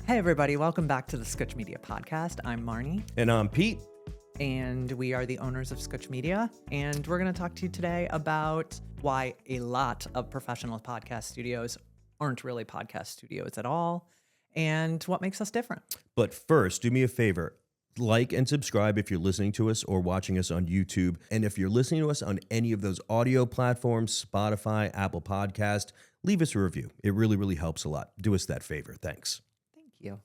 Hey, everybody. Welcome back to the Skutch Media Podcast. I'm Marnie. And I'm Pete. And we are the owners of Skutch Media. And we're going to talk to you today about why a lot of professional podcast studios aren't really podcast studios at all and what makes us different. But first, do me a favor. Like and subscribe if you're listening to us or watching us on YouTube. And if you're listening to us on any of those audio platforms, Spotify, Apple Podcast, leave us a review. It really, really helps a lot. Do us that favor. Thanks. Thank you.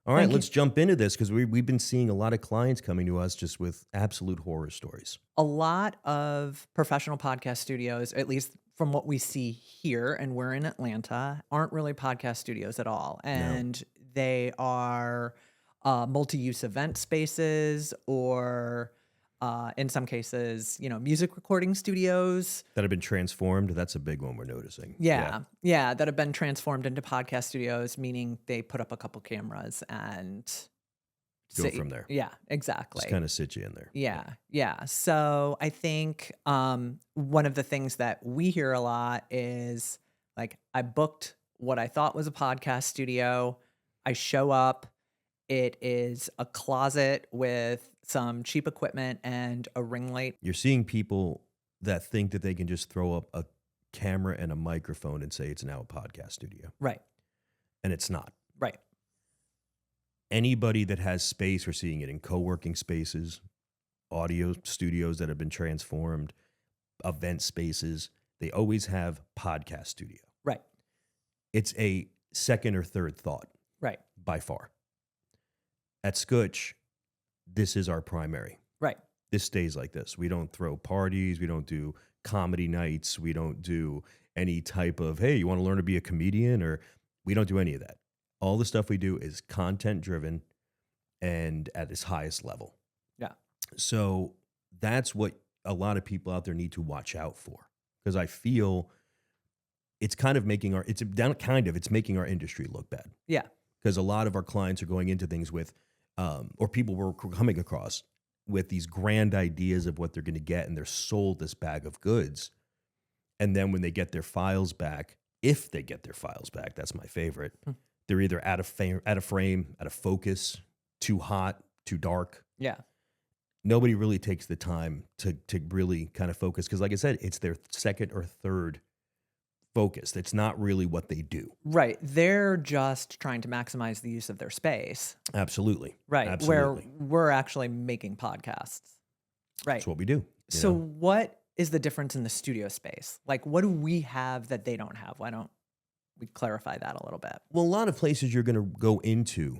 All right, let's jump into this because we've been seeing a lot of clients coming to us just with absolute horror stories. A lot of professional podcast studios, at least from what we see here, and we're in Atlanta, aren't really podcast studios at all. And they are multi-use event spaces or in some cases, music recording studios. That have been transformed. That's a big one we're noticing. Yeah, that have been transformed into podcast studios, meaning they put up a couple cameras and Go from there. Yeah, exactly. Just kind of sit you in there. Yeah. So I think one of the things that we hear a lot is like, I booked what I thought was a podcast studio. I show up. It is a closet with some cheap equipment and a ring light. You're seeing people that think that they can just throw up a camera and a microphone and say it's now a podcast studio. Right. And it's not. Right. Anybody that has space, we're seeing it in co-working spaces, audio studios that have been transformed, event spaces, they always have podcast studio. Right. It's a second or third thought. Right. By far. At Skutch, this is our primary. Right. This stays like this. We don't throw parties. We don't do comedy nights. We don't do any type of, hey, you want to learn to be a comedian? Or we don't do any of that. All the stuff we do is content driven and at its highest level. Yeah. So that's what a lot of people out there need to watch out for. Because I feel it's kind of making it's making our industry look bad. Yeah. Because a lot of our clients are going into things with, or people we're coming across with these grand ideas of what they're going to get, and they're sold this bag of goods. And then when they get their files back, if they get their files back, that's my favorite, they're either out of frame, out of focus, too hot, too dark. Yeah. Nobody really takes the time to really kind of focus. Because like I said, it's their second or third focused. It's not really what they do. Right. They're just trying to maximize the use of their space. Absolutely. Right. Absolutely. Where we're actually making podcasts. Right. That's what we do. So what is the difference in the studio space? Like, what do we have that they don't have? Why don't we clarify that a little bit? Well, a lot of places you're going to go into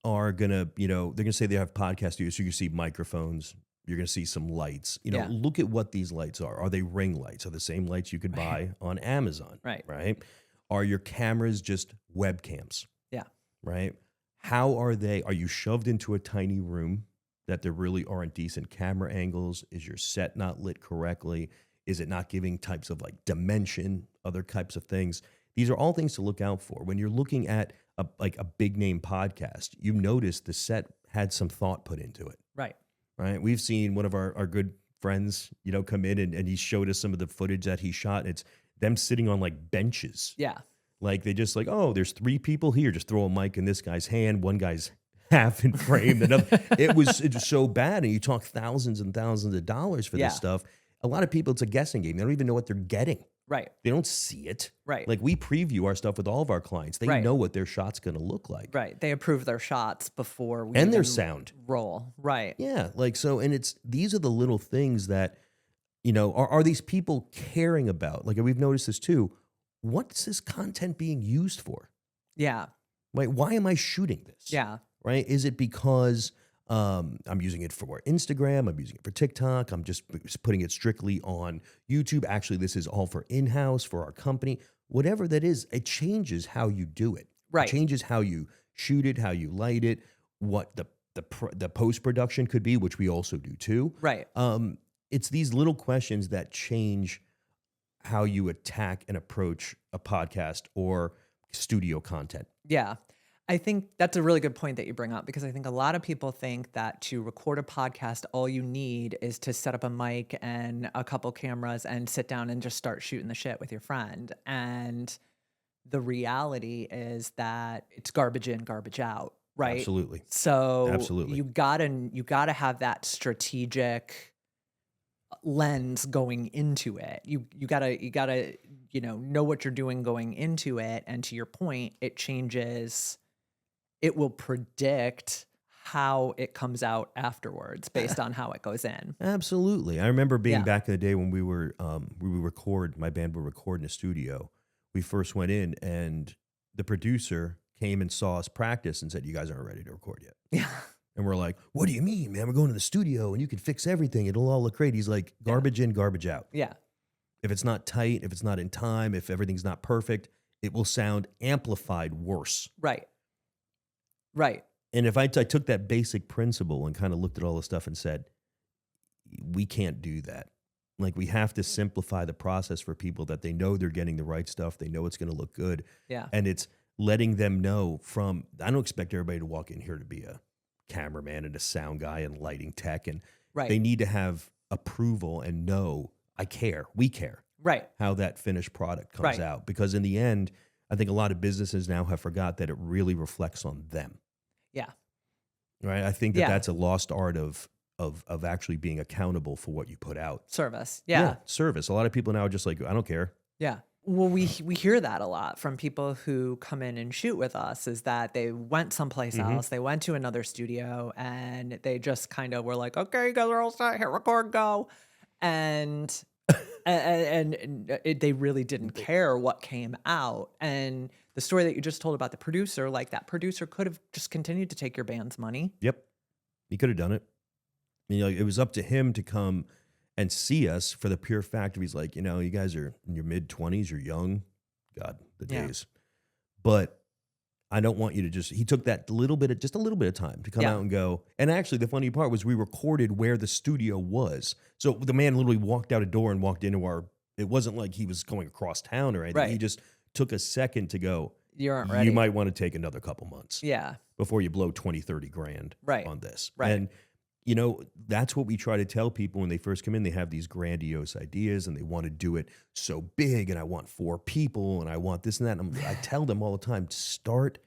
are going to, they're going to say they have podcast studios. So you see microphones. You're going to see some lights. Look at what these lights are. Are they ring lights? Are the same lights you could buy on Amazon? Right. Are your cameras just webcams? Yeah. Right. How are they? Are you shoved into a tiny room that there really aren't decent camera angles? Is your set not lit correctly? Is it not giving types of like dimension, other types of things? These are all things to look out for. When you're looking at a big name podcast, you notice the set had some thought put into it. Right. Right. We've seen one of our good friends, come in and he showed us some of the footage that he shot. And it's them sitting on like benches. Yeah. Like they just like, oh, there's 3 people here. Just throw a mic in this guy's hand. One guy's half in frame. Another. It was so bad. And you talk thousands and thousands of dollars for this stuff. A lot of people, it's a guessing game. They don't even know what they're getting. Right. They don't see it. Right. Like we preview our stuff with all of our clients. They know what their shot's going to look like. Right. They approve their shots before we and their sound roll. Right. Yeah. Like so, and these are the little things that, are these people caring about? Like we've noticed this too. What's this content being used for? Yeah. Right. Why am I shooting this? Yeah. Right. Is it because I'm using it for Instagram? I'm using it for TikTok. I'm just putting it strictly on YouTube. Actually, this is all for in-house for our company. Whatever that is, it changes how you do it. Right. It changes how you shoot it, how you light it, what the post-production could be, which we also do too. Right. It's these little questions that change how you attack and approach a podcast or studio content. Yeah. I think that's a really good point that you bring up, because I think a lot of people think that to record a podcast, all you need is to set up a mic and a couple cameras and sit down and just start shooting the shit with your friend. And the reality is that it's garbage in, garbage out, right? Absolutely. So Absolutely. you gotta have that strategic lens going into it. You gotta know what you're doing going into it. And to your point, it changes. It will predict how it comes out afterwards based on how it goes in. Absolutely. I remember being Yeah. back in the day when we would record, my band would record in a studio. We first went in and the producer came and saw us practice and said, "You guys aren't ready to record yet." Yeah. And we're like, "What do you mean, man? We're going to the studio and you can fix everything. It'll all look great." He's like, "Garbage in, garbage out. Yeah. If it's not tight, if it's not in time, if everything's not perfect, it will sound amplified worse." Right. Right. And if I took that basic principle and kind of looked at all the stuff and said, we can't do that. Like, we have to simplify the process for people that they know they're getting the right stuff. They know it's going to look good. Yeah. And it's letting them know I don't expect everybody to walk in here to be a cameraman and a sound guy and lighting tech. And Right. they need to have approval and know, I care, we care Right. how that finished product comes Right. out. Because in the end, I think a lot of businesses now have forgot that it really reflects on them. Yeah. Right. I think that Yeah. that's a lost art of actually being accountable for what you put out. Service. Yeah. Service. A lot of people now are just like, I don't care. Yeah. Well, we hear that a lot from people who come in and shoot with us, is that they went someplace else, they went to another studio, and they just kind of were like, "Okay, you guys are all set, hit record, go," and they really didn't care what came out. And the story that you just told about the producer, like, that producer could have just continued to take your band's money. Yep. He could have done it. It was up to him to come and see us for the pure fact of, he's like, you guys are in your mid-20s, you're young. God, the Yeah. days. But I don't want you to he took that just a little bit of time to come Yeah. out and go. And actually, the funny part was we recorded where the studio was. So the man literally walked out a door and walked into it wasn't like he was going across town or anything. Right. He just took a second to go, You aren't ready. you might want to take another couple months Yeah. before you blow 20, 30 grand Right. on this. Right. And, that's what we try to tell people when they first come in. They have these grandiose ideas and they want to do it so big, and I want 4 people and I want this and that. And I tell them all the time, start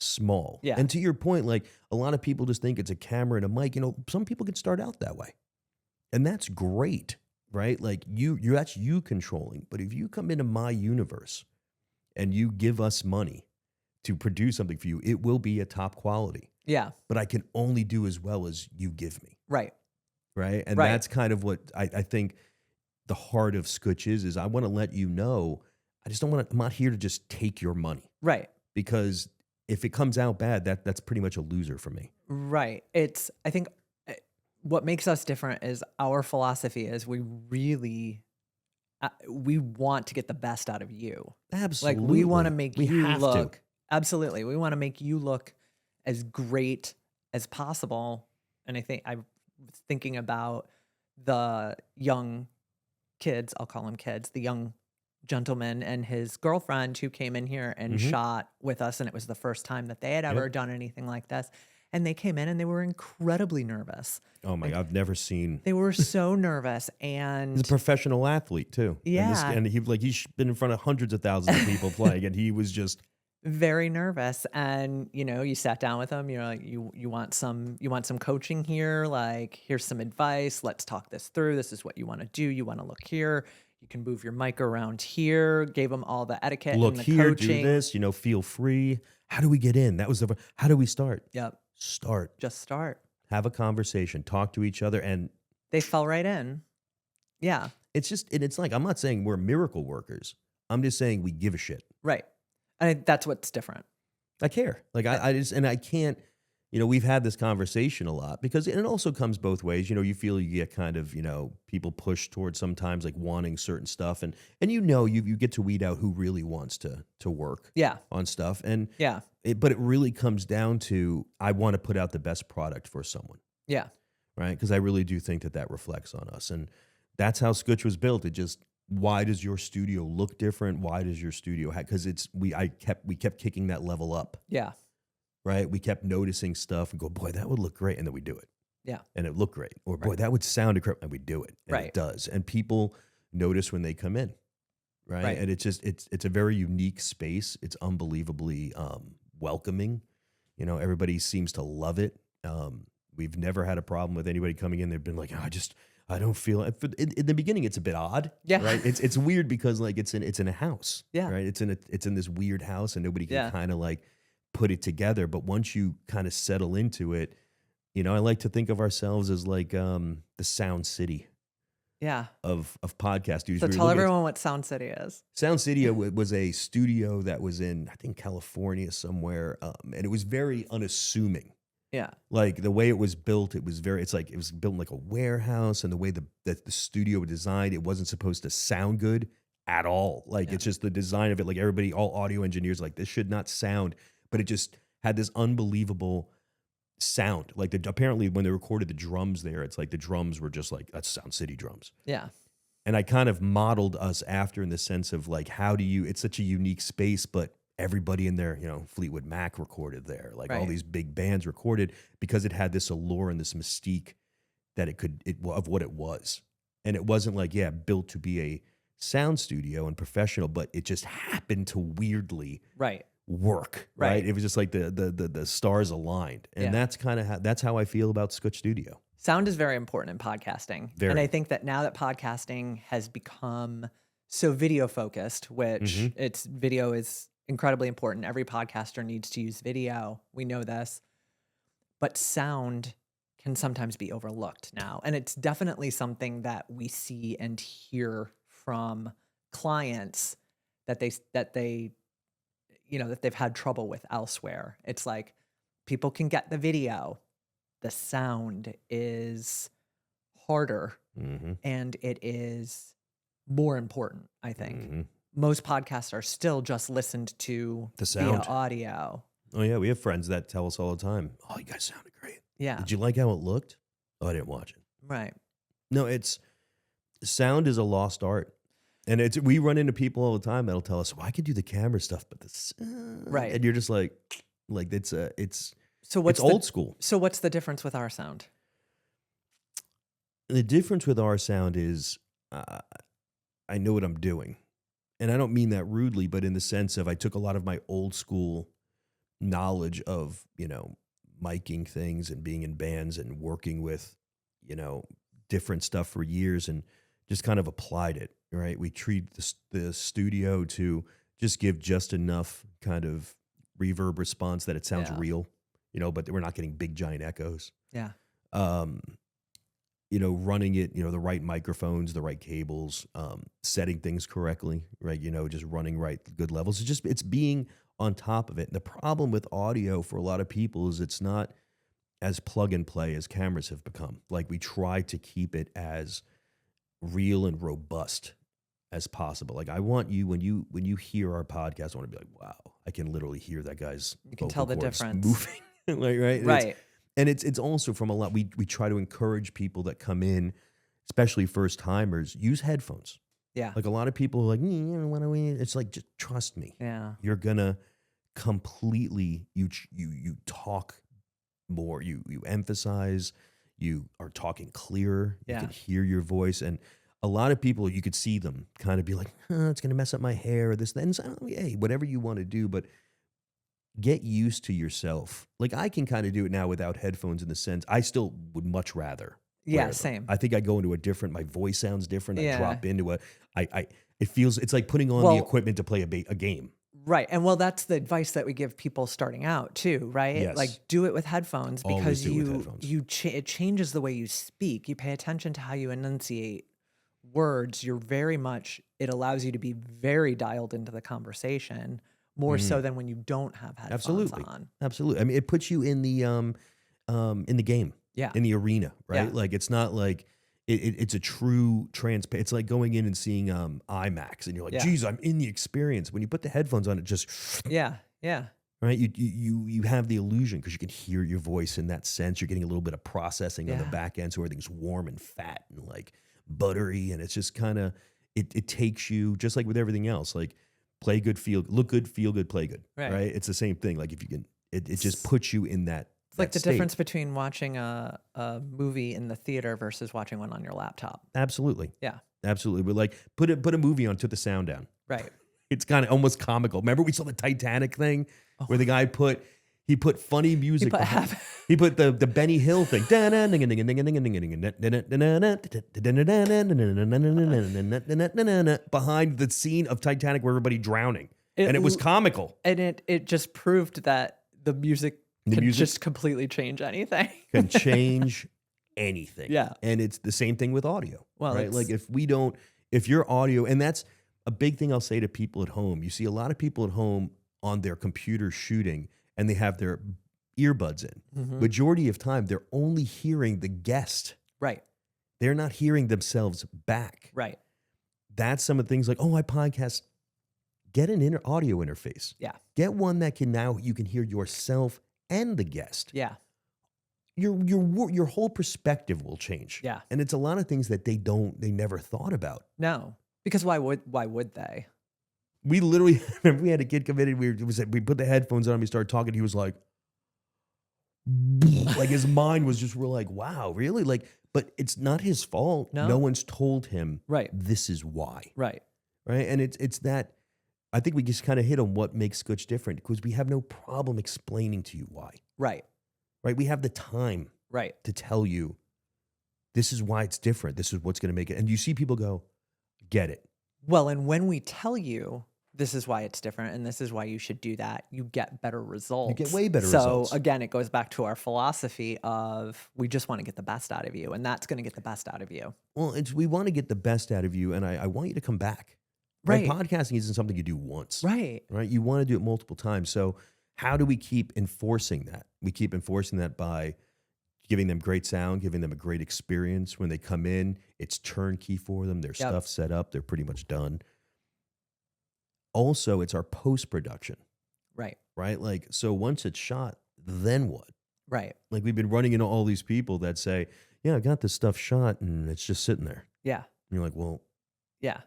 small. Yeah. And to your point, like, a lot of people just think it's a camera and a mic. Some people can start out that way. And that's great, right? Like, that's you controlling. But if you come into my universe and you give us money to produce something for you, it will be a top quality. Yeah. But I can only do as well as you give me. Right. Right. And Right. that's kind of what I think the heart of Skutch is I want to let you know, I'm not here to just take your money. Right. Because if it comes out bad, that's pretty much a loser for me. Right. I think what makes us different is our philosophy is we really, we want to get the best out of you. Absolutely. Like, we want to make you have look. to. Absolutely. We want to make you look as great as possible. And I think I was thinking about the young kids, I'll call them kids, the young gentleman and his girlfriend who came in here and shot with us. And it was the first time that they had ever done anything like this. And they came in and they were incredibly nervous. Oh my God, I've never seen. They were so nervous. And He's a professional athlete too. Yeah. And he's been in front of hundreds of thousands of people playing, and he was just very nervous. And you sat down with him, you're like, you want some coaching here, like, here's some advice, let's talk this through, this is what you want to do, you want to look here, you can move your mic around here, gave him all the etiquette look and the here, coaching. do this, feel free. How do we get in? How do we start? Yep. Start. Just start. Have a conversation, talk to each other, and They fell right in. Yeah. it's like, I'm not saying we're miracle workers. I'm just saying we give a shit. Right. And that's what's different. I care. Like, I can't, we've had this conversation a lot because it also comes both ways. You feel you get kind of, people push towards sometimes like wanting certain stuff, and you get to weed out who really wants to work Yeah. on stuff. And Yeah. but it really comes down to, I want to put out the best product for someone. Yeah. Right. Because I really do think that reflects on us. And that's how Skutch was built. Why does your studio look different? Why does your studio have, because we kept kicking that level up. Yeah. Right. We kept noticing stuff and go, boy, that would look great. And then we do it. Yeah. And it looked great. Or boy, that would sound incredible. And we do it. And Right. it does. And people notice when they come in. right? Right. And it's a very unique space. It's unbelievably welcoming. You know, everybody seems to love it. We've never had a problem with anybody coming in. They've been like, I don't feel it. In the beginning, it's a bit odd, Yeah. right? It's weird because like it's in a house, Yeah. right? It's in this weird house, and nobody can Yeah. kind of like put it together. But once you kind of settle into it, you know, I like to think of ourselves as like the Sound City Yeah. of podcast studios. So We were tell looking at- everyone what Sound City is. Sound Studio was a studio that was in, I think, California somewhere, and it was very unassuming. Yeah. Like the way it was built, it was built in like a warehouse, and the way that the studio was designed, it wasn't supposed to sound good at all. Like it's just the design of it. Like everybody, all audio engineers, like this should not sound, but it just had this unbelievable sound. Like apparently when they recorded the drums there, it's like the drums were just like, that's Sound City drums. Yeah. And I kind of modeled us after in the sense of like, it's such a unique space, but everybody in there, you know, Fleetwood Mac recorded there, like all Right. these big bands recorded because it had this allure and this mystique that of what it was. And it wasn't like, built to be a sound studio and professional, but it just happened to weirdly Right. work, right? Right. It was just like the stars aligned. And Yeah. that's how I feel about Skutch Studio. Sound is very important in podcasting. Very. And I think that now that podcasting has become so video focused, which its video is incredibly important. Every podcaster needs to use video. We know this. But sound can sometimes be overlooked now. And it's definitely something that we see and hear from clients that they you know, that they've had trouble with elsewhere. It's like people can get the video. The sound is harder Mm-hmm. and it is more important, I think. Mm-hmm. Most podcasts are still just listened to The via sound. audio. Oh yeah, we have friends that tell us all the time, "Oh, you guys sounded great. Yeah. Did you like how it looked?" "Oh, I didn't watch it." Right. No, sound is a lost art. And we run into people all the time that'll tell us, "Well, I can do the camera stuff, but the sound." Right. And you're just like it's So what's old school. So what's the difference with our sound? The difference with our sound is I know what I'm doing. And I don't mean that rudely, but in the sense of I took a lot of my old school knowledge of, you know, miking things and being in bands and working with, you know, different stuff for years and just kind of applied it, right? We treat the studio to just give just enough kind of reverb response that it sounds Yeah. real, you know, but we're not getting big giant echoes. Yeah. You know, running it, you know, the right microphones, the right cables, setting things correctly, right? You know, just running right, good levels. It's being on top of it. And the problem with audio for a lot of people is it's not as plug and play as cameras have become. Like we try to keep it as real and robust as possible. Like I want you, when you hear our podcast, I want to be like, wow, I can literally hear that guy's You can vocal tell the cords difference. moving. Like, right? Right. And it's also from a lot, we try to encourage people that come in, especially first timers, use headphones. Yeah. Like a lot of people are like, what do we? It's like, just trust me. Yeah. You're gonna completely, you talk more, you emphasize, you are talking clearer, you Yeah. can hear your voice. And a lot of people, you could see them kind of be like, it's gonna mess up my hair or this, that. And so, hey, whatever you want to do, but get used to yourself. Like I can kind of do it now without headphones in the sense I still would much rather. Yeah, wear them. same. I think I go into my voice sounds different. Yeah. I drop into it's like putting on Well- the equipment to play a game. Right. And well, that's the advice that we give people starting out too, right? Yes. Like do it with headphones Always because do it with headphones. it changes the way you speak. You pay attention to how you enunciate words. It allows you to be very dialed into the conversation more so than when you don't have headphones Absolutely. on. Absolutely. I mean, it puts you in the game. Yeah. In the arena, right? Yeah. Like it's not like it's a true it's like going in and seeing IMAX and you're like, Yeah. geez, I'm in the experience. When you put the headphones on, it just Yeah. Yeah. right. You have the illusion because you can hear your voice in that sense. You're getting a little bit of processing on the Yeah. back end, so everything's warm and fat and like buttery, and it's just kind of it takes you just like with everything else, like play good, look good, feel good, play good, Right. right? It's the same thing. Like if you can, it just puts you in that. It's like that the state. difference between watching a movie in the theater versus watching one on your laptop. Absolutely. Yeah. Absolutely. But like put a movie on, took the sound down. Right. It's kind of almost comical. Remember we saw the Titanic thing where the guy put funny music behind. He put the Benny Hill thing behind the scene of Titanic where everybody drowning. And it was comical. And it just proved that the music can just completely change anything. Can change anything. Yeah. And it's the same thing with audio. Well, right? Like if your audio, and that's a big thing I'll say to people at home. You see a lot of people at home on their computer shooting and they have their earbuds in. Mm-hmm. Majority of time, they're only hearing the guest. Right. They're not hearing themselves back. Right. That's some of the things like, I podcast. Get an audio interface. Yeah. Get one that you can hear yourself and the guest. Yeah. Your whole perspective will change. Yeah. And it's a lot of things that they never thought about. No. Because why would they? We literally, remember we had a kid come in and we put the headphones on and we started talking. He was like his mind was just, we're like, wow, really? Like, but it's not his fault. No. No one's told him Right. This is why. Right. Right. And it's that, I think we just kind of hit on what makes Skutch different because we have no problem explaining to you why. Right. Right. We have the time Right. to tell you this is why it's different. This is what's going to make it. And you see people go, get it. Well, and when we tell you this is why it's different and this is why you should do that, you get better results. You get way better results. So again, it goes back to our philosophy of we just want to get the best out of you, and that's going to get the best out of you. Well, we want to get the best out of you, and I want you to come back. Right. Podcasting isn't something you do once. Right. Right. You want to do it multiple times. So how do we keep enforcing that? We keep enforcing that by giving them great sound, giving them a great experience. When they come in, it's turnkey for them. Their stuff set up. They're pretty much done. Also, it's our post-production. Right. Right? Like, so once it's shot, then what? Right. Like we've been running into all these people that say, yeah, I got this stuff shot and it's just sitting there. Yeah. And you're like, well. Yeah.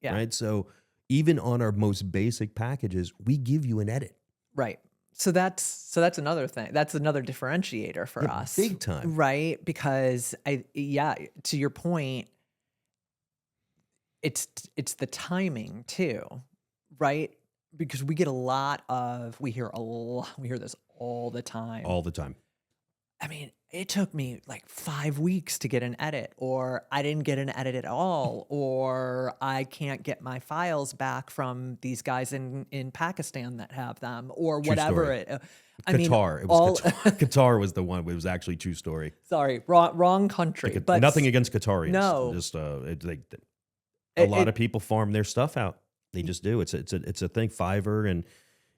Yeah. Right? So even on our most basic packages, we give you an edit. Right. So that's another thing. That's another differentiator for us. Big time. Right? Because to your point, it's the timing too, right? Because we hear this all the time. All the time. I mean, it took me like 5 weeks to get an edit, or I didn't get an edit at all, or I can't get my files back from these guys in Pakistan that have them, or True whatever. story. Qatar. It was Qatar. Qatar was the one. It was actually true story. Sorry, wrong country. But nothing against Qatarians. No, just a lot of people farm their stuff out. They just do. It's a thing. Fiverr, and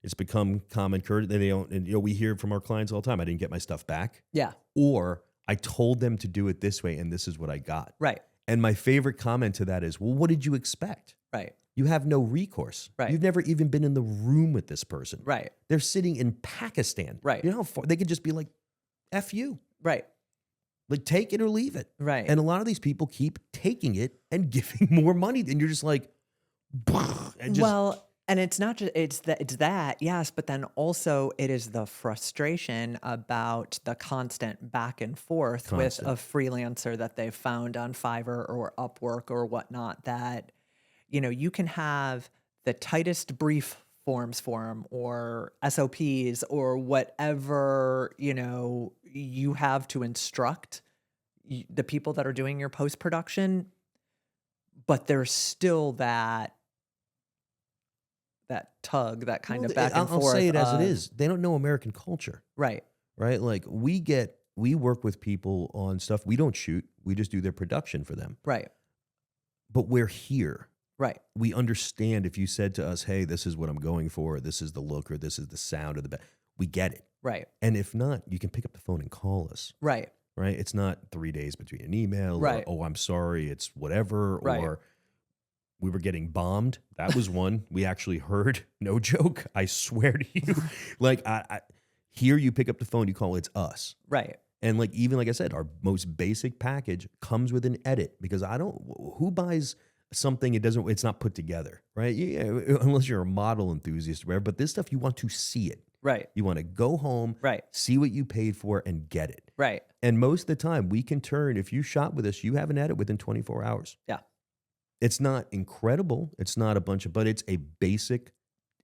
it's become common courtesy. They don't, and we hear from our clients all the time. I didn't get my stuff back. Yeah. Or I told them to do it this way, and this is what I got. Right. And my favorite comment to that is, well, what did you expect? Right. You have no recourse. Right. You've never even been in the room with this person. Right. They're sitting in Pakistan. Right. You know how far they could just be like, F you. Right. Like, take it or leave it. Right. And a lot of these people keep taking it and giving more money. And you're just like, and it's not just, it's that, yes, but then also it is the frustration about the constant back and forth with a freelancer that they've found on Fiverr or Upwork or whatnot, that, you can have the tightest brief forms for them or SOPs or whatever, you have to instruct the people that are doing your post-production, but there's still that tug, that kind of back and forth. I'll say it as it is. They don't know American culture. Right. Right? Like we work with people on stuff. We don't shoot. We just do their production for them. Right. But we're here. Right. We understand if you said to us, hey, this is what I'm going for, this is the look, or this is the sound of the we get it. Right. And if not, you can pick up the phone and call us. Right. Right? It's not 3 days between an email right. or, oh, I'm sorry, it's whatever, right. or we were getting bombed. That was one we actually heard. No joke. I swear to you. Like, I here you pick up the phone, you call, it's us. Right. And even like I said, our most basic package comes with an edit, because who buys something it's not put together, right? Yeah, unless you're a model enthusiast or whatever, but this stuff, you want to see it. Right. You want to go home, right, see what you paid for and get it. Right. And most of the time we can turn, if you shop with us, you have an edit within 24 hours. Yeah. It's not incredible. It's not a bunch of, but it's a basic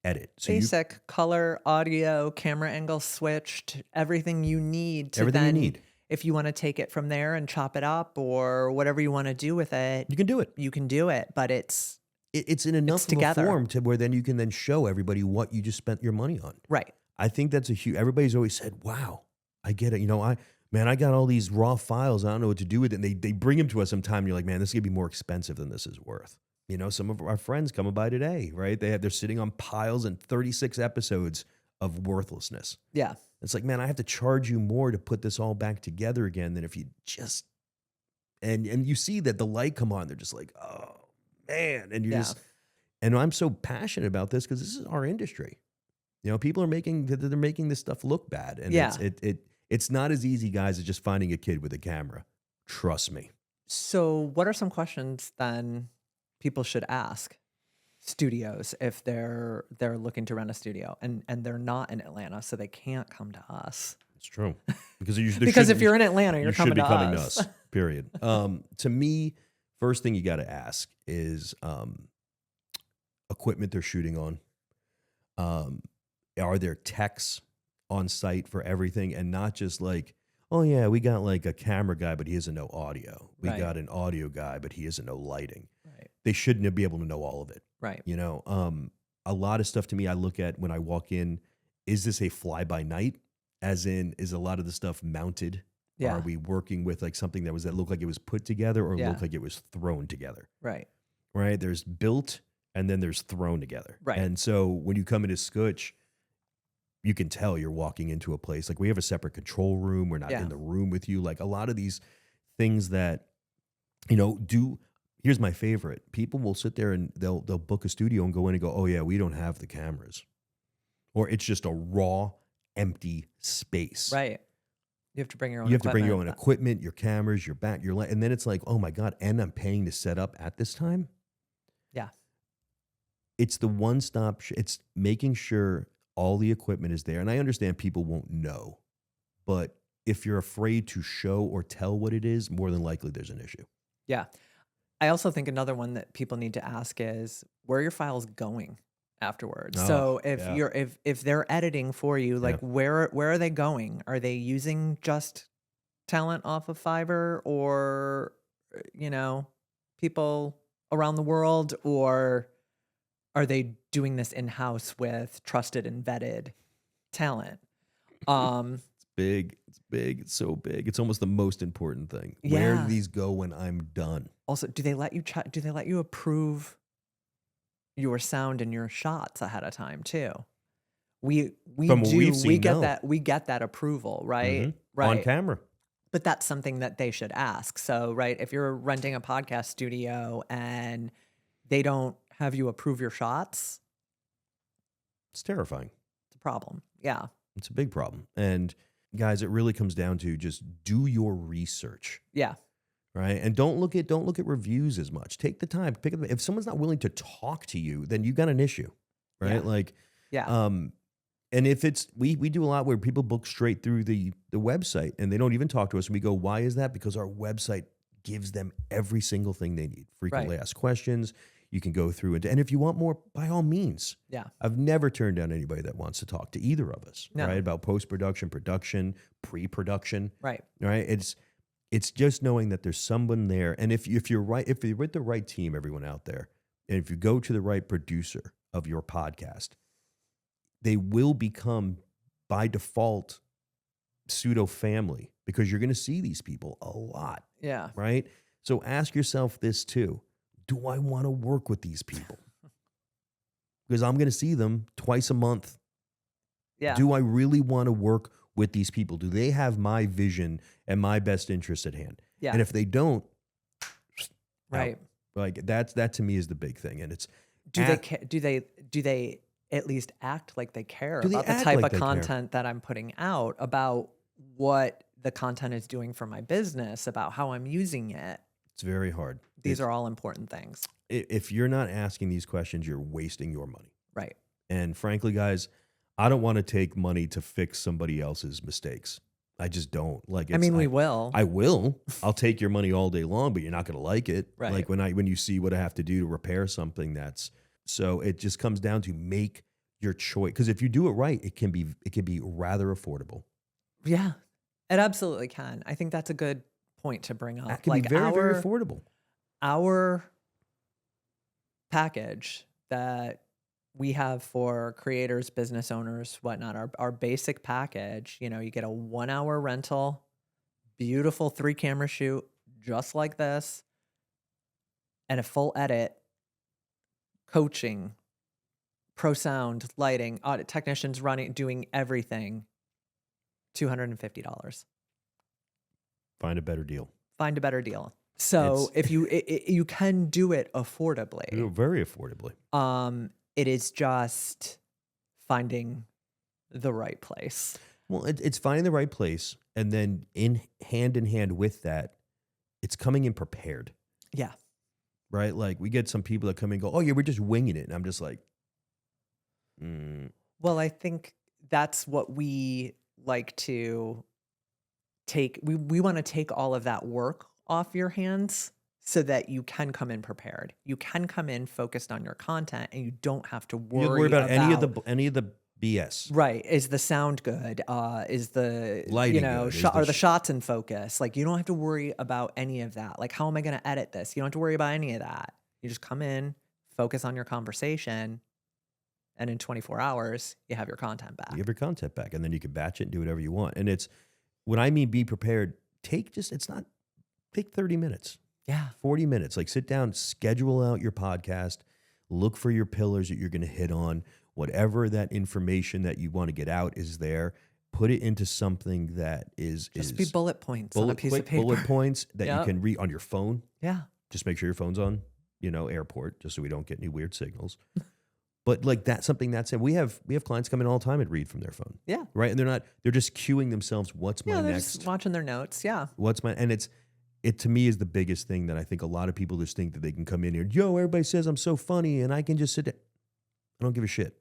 edit. So Basic color, audio, camera angle switched, everything you need to everything you then, need, if you want to take it from there and chop it up or whatever you want to do with it, you can do it. you can do it. But it's It's in enough of a together. form to where then you can then show everybody what you just spent your money on. right. I think that's a huge, everybody's always said, wow, I get it. You know, I got all these raw files. I don't know what to do with it. And they bring them to us sometime. And you're like, man, this is going to be more expensive than this is worth. You know, some of our friends coming by today, right? They're sitting on piles and 36 episodes of worthlessness. Yeah. It's like, man, I have to charge you more to put this all back together again than if you just, and you see that the light come on, they're just like, oh man. And you just, and I'm so passionate about this because this is our industry. You know, people are they're making this stuff look bad. And it's not as easy, guys, as just finding a kid with a camera. Trust me. So what are some questions then people should ask studios if they're looking to rent a studio and they're not in Atlanta, so they can't come to us? It's true. Because if you're in Atlanta, you're coming to us. Period. To me, first thing you got to ask is equipment they're shooting on. Are there techs on site for everything, and not just like, oh yeah, we got like a camera guy, but he doesn't know audio. We got an audio guy, but he doesn't know lighting. Right. They shouldn't be able to know all of it. Right. You know, a lot of stuff to me, I look at when I walk in, is this a fly by night? As in, is a lot of the stuff mounted? Yeah. Are we working with like something that looked like it was put together or Yeah. looked like it was thrown together? Right. Right. There's built and then there's thrown together. Right. And so when you come into Skutch, you can tell you're walking into a place. Like we have a separate control room. We're not in the room with you. Like a lot of these things that, you know, here's my favorite. People will sit there and they'll book a studio and go in and go, oh yeah, we don't have the cameras. Or it's just a raw, empty space. Right. You have to bring your own You have to bring your equipment. own equipment, your cameras, your back, your light. And then it's like, oh my God, and I'm paying to set up at this time? Yeah. It's the one-stop. It's making sure all the equipment is there. And I understand people won't know. But if you're afraid to show or tell what it is, more than likely there's an issue. Yeah. I also think another one that people need to ask is, where are your files going afterwards? Oh, so yeah. if they're editing for you, like where are they going? Are they using just talent off of Fiverr, or you know, people around the world, or are they doing this in-house with trusted and vetted talent? It's big. It's big. It's so big. It's almost the most important thing. Yeah. Where do these go when I'm done? Also, do they let you approve your sound and your shots ahead of time too? We From what we've seen, no. we get that approval, right? Mhm. Right. On camera. But that's something that they should ask. So, right, if you're renting a podcast studio and they don't have you approve your shots, It's terrifying. it's a problem. Yeah. It's a big problem. And guys, it really comes down to just do your research. Yeah. Right. And don't look at reviews as much. Take the time. Pick up. If someone's not willing to talk to you, then you got an issue. Right. Yeah. Like, Yeah. and if it's we do a lot where people book straight through the website and they don't even talk to us. And we go, why is that? Because our website gives them every single thing they need. Frequently asked questions. You can go through and if you want more, by all means. Yeah. I've never turned down anybody that wants to talk to either of us. No. Right. About post-production, production, pre-production. Right. Right. It's just knowing that there's someone there. And if you're with the right team, everyone out there, and if you go to the right producer of your podcast, they will become by default pseudo family because you're going to see these people a lot. Yeah. Right. So ask yourself this too. Do I want to work with these people? Because I'm going to see them twice a month. Yeah. Do I really want to work with these people? Do they have my vision and my best interest at hand? Yeah. And if they don't, Right. out. Like that to me is the big thing. And it's Do they at least act like they care Do they about the act type like of they care? content that I'm putting out, about what the content is doing for my business, about how I'm using it? It's very hard. These are all important things. If you're not asking these questions, you're wasting your money. Right. And frankly, guys, I don't want to take money to fix somebody else's mistakes. I just don't like it. I mean, we will. I will. I'll take your money all day long, but you're not going to like it. Right. Like when you see what I have to do to repair something, so it just comes down to make your choice. Because if you do it right, it can be rather affordable. Yeah, it absolutely can. I think that's a good point to bring up. It can be very, very affordable. Our package that we have for creators, business owners, whatnot, our basic package, you get a 1 hour rental, beautiful 3-camera shoot, just like this, and a full edit, coaching, pro sound, lighting, audit technicians doing everything, $250. Find a better deal. Find a better deal. So if you can do it affordably. Very affordably. It is just finding the right place. Well, it's finding the right place, and then in hand with that, it's coming in prepared. Yeah. Right? Like we get some people that come in and go, oh yeah, we're just winging it. And I'm just like, Well, I think that's what we like to take. We want to take all of that work off your hands so that you can come in prepared. You can come in focused on your content, and you don't have to worry, you don't worry about any of the BS. Right. Is the sound good? Is the lighting good? Are the shots in focus? Like, you don't have to worry about any of that. Like, how am I going to edit this? You don't have to worry about any of that. You just come in, focus on your conversation, and in 24 hours, you have your content back. You have your content back, and then you can batch it and do whatever you want. And it's, when I mean be prepared, take 30 minutes. Yeah. 40 minutes. Like sit down, schedule out your podcast, look for your pillars that you're going to hit on. Whatever that information that you want to get out is there. Put it into something that is be bullet points on a piece of paper. Bullet points that you can read on your phone. Yeah. Just make sure your phone's on, airport, just so we don't get any weird signals. But like that's something that's it. We have clients come in all the time and read from their phone. Yeah. Right. And they're just cueing themselves. What's my next? Just watching their notes. Yeah. It to me is the biggest thing that I think a lot of people just think that they can come in here. Yo, everybody says I'm so funny and I can just sit there. I don't give a shit.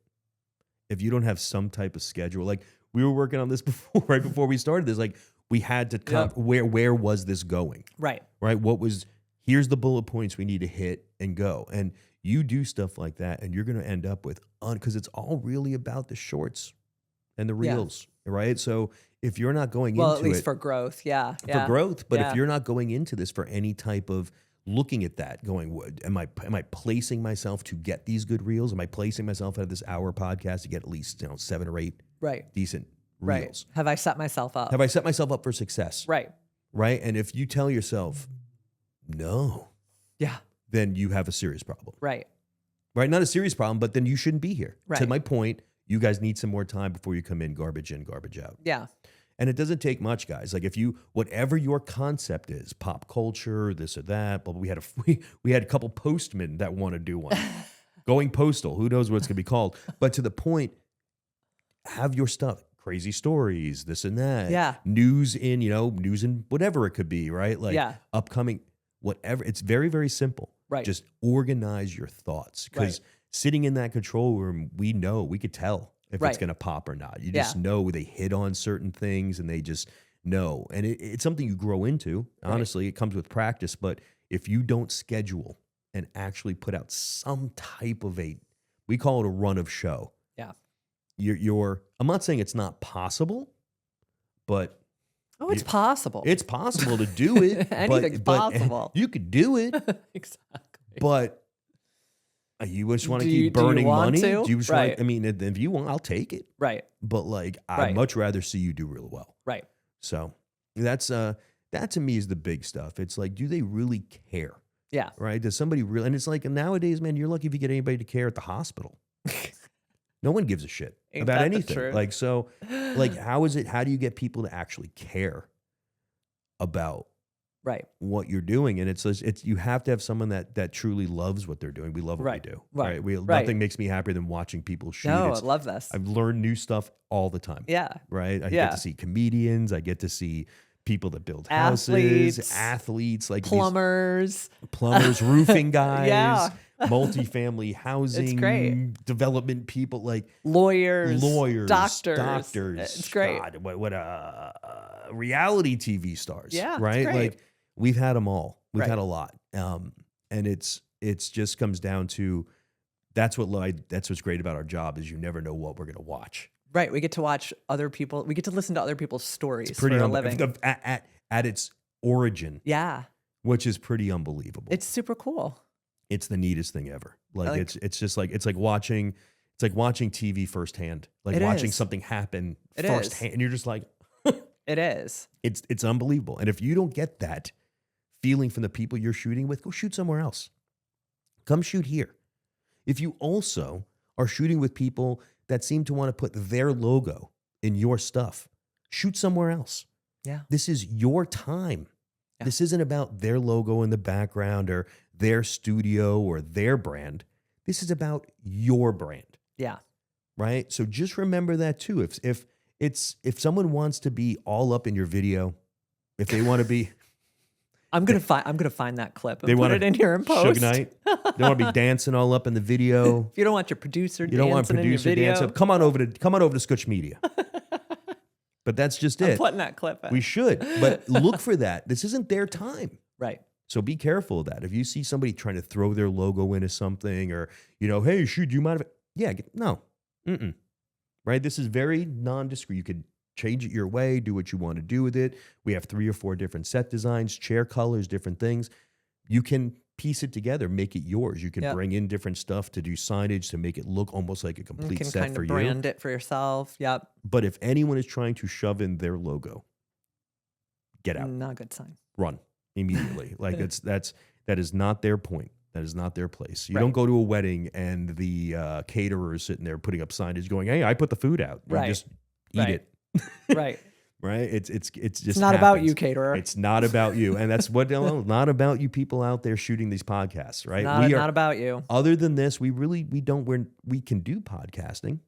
If you don't have some type of schedule, like we were working on this before, right before we started this, like we had to come, where was this going? Right. Right. Here's the bullet points we need to hit and go. And you do stuff like that and you're going to end up with, because it's all really about the shorts and the reels, right? So if you're not going into it. Well, at least for growth, yeah. For growth, but if you're not going into this for any type of looking at that, going, am I placing myself to get these good reels? Am I placing myself out of this hour podcast to get at least 7 or 8 decent reels? Have I set myself up? Have I set myself up for success? Right. And if you tell yourself no, then you have a serious problem. Right. Not a serious problem, but then you shouldn't be here. Right. To my point, you guys need some more time before you come in, garbage in, garbage out. Yeah. And it doesn't take much, guys. Like whatever your concept is, pop culture, this or that, but we had a couple postmen that want to do one. Going postal, who knows what it's going to be called. But to the point, have your stuff, crazy stories, this and that. Yeah. News in whatever it could be, right? Like upcoming, whatever. It's very, very simple. Right. Just organize your thoughts. Because sitting in that control room, we could tell if it's going to pop or not. You just know they hit on certain things and they just know. And it's something you grow into. Honestly, it comes with practice. But if you don't schedule and actually put out some type of we call it a run of show. Yeah. I'm not saying it's not possible, but it's possible. It's possible to do it. Anything's possible. You could do it. Exactly. But you just want to keep burning money? Do you just want, if you want, I'll take it. Right. But I'd much rather see you do real well. Right. So that to me is the big stuff. It's like, do they really care? Yeah. Right. Does somebody really? And it's like nowadays, man, you're lucky if you get anybody to care at the hospital. No one gives a shit about anything. How is it? How do you get people to actually care about what you're doing? And it's you have to have someone that truly loves what they're doing. We love what we do. Right. Nothing makes me happier than watching people shoot. No, I love this. I've learned new stuff all the time. Yeah. Right. I get to see comedians. I get to see people that build houses, athletes, like plumbers, roofing guys. multifamily housing, great. development people, like lawyers, doctors. It's great. God, what reality TV stars. Yeah, it's right. great. Like we've had them all. We've Right. had a lot. And it's just comes down to that's what's great about our job is you never know what we're gonna watch. Right. We get to watch other people. We get to listen to other people's stories It's pretty for a living. at its origin, Yeah. which is pretty unbelievable. It's super cool. It's the neatest thing ever. Like it's just like it's like watching TV firsthand. Like It watching is. something happen It firsthand, and you're just like, It is. it's unbelievable. And if you don't get that feeling from the people you're shooting with, go shoot somewhere else. Come shoot here. If you also are shooting with people that seem to want to put their logo in your stuff, shoot somewhere else. Yeah. This is your time. Yeah. This isn't about their logo in the background or their studio or their brand. This is about your brand, Yeah. right? So just remember that too. If someone wants to be all up in your video, if they want to be I'm gonna find that clip and They put wanna it in here and Suge post. Knight, they want to be dancing all up in the video. If you don't want your producer You don't want dancing in your producer video, dancing. Come on over to Skutch Media. But that's just I'm it. putting that clip in. We should, but look for that. This isn't their time. Right. So be careful of that. If you see somebody trying to throw their logo into something or, hey, shoot, do you mind if no. Mm-mm. Right? This is very nondescript. You could change it your way, do what you want to do with it. We have 3 or 4 different set designs, chair colors, different things. You can piece it together, make it yours. You can Yep. bring in different stuff to do signage to make it look almost like a You complete can set kind for of you. brand it for yourself. Yep. But if anyone is trying to shove in their logo, get out. Not a good sign. Run immediately. Like that is not their point. That is not their place. You Right. don't go to a wedding and the caterer is sitting there putting up signage going, "Hey, I put the food out." You Right. just eat Right. it. Right. Right? It's just It's not about happens. you, caterer. It's not about you. And that's what not about you people out there shooting these podcasts, right? Not about you. Other than this, we can do podcasting,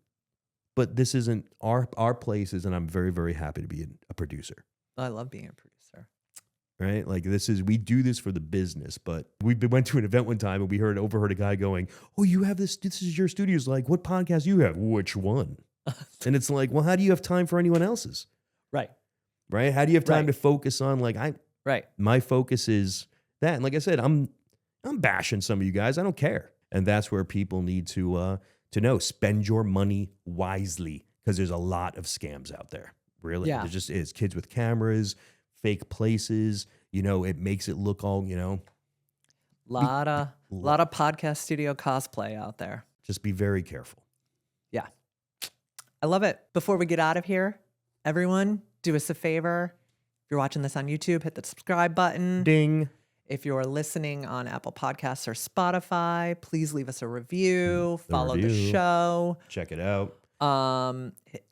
but this isn't our places, and I'm very, very happy to be a producer. I love being a producer. Right? Like we do this for the business, but went to an event one time and we overheard a guy going, "Oh, you have this is your studio's like, what podcast you have? Which one?" And it's like, well, how do you have time for anyone else's? Right. Right? How do you have time Right. to focus on Right. my focus is that. And like I said, I'm bashing some of you guys. I don't care. And that's where people need to know. Spend your money wisely because there's a lot of scams out there. Really. Yeah. There just is. Kids with cameras, fake places, it makes it look all, Lot of podcast studio cosplay out there. just be very careful. Yeah. I love it. Before we get out of here, everyone, do us a favor. If you're watching this on YouTube, hit the subscribe button. Ding. If you're listening on Apple Podcasts or Spotify, please leave us a review. Follow the review. show. Check it out.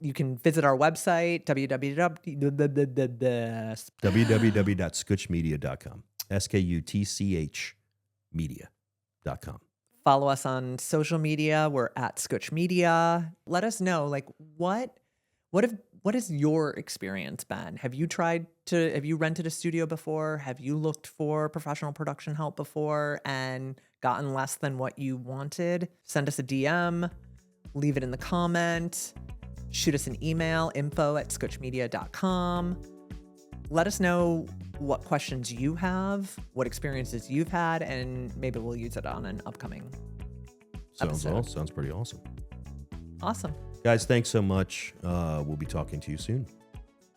You can visit our website, www.skutchmedia.com. SKUTCH media.com. Follow us on social media. We're at Skutch Media. Let us know, what has your experience been? Have you rented a studio before? Have you looked for professional production help before and gotten less than what you wanted? Send us a DM, leave it in the comment, shoot us an email, info@skutchmedia.com. Let us know what questions you have, what experiences you've had, and maybe we'll use it on an upcoming episode. Sounds pretty awesome. Awesome. Guys, thanks so much. We'll be talking to you soon.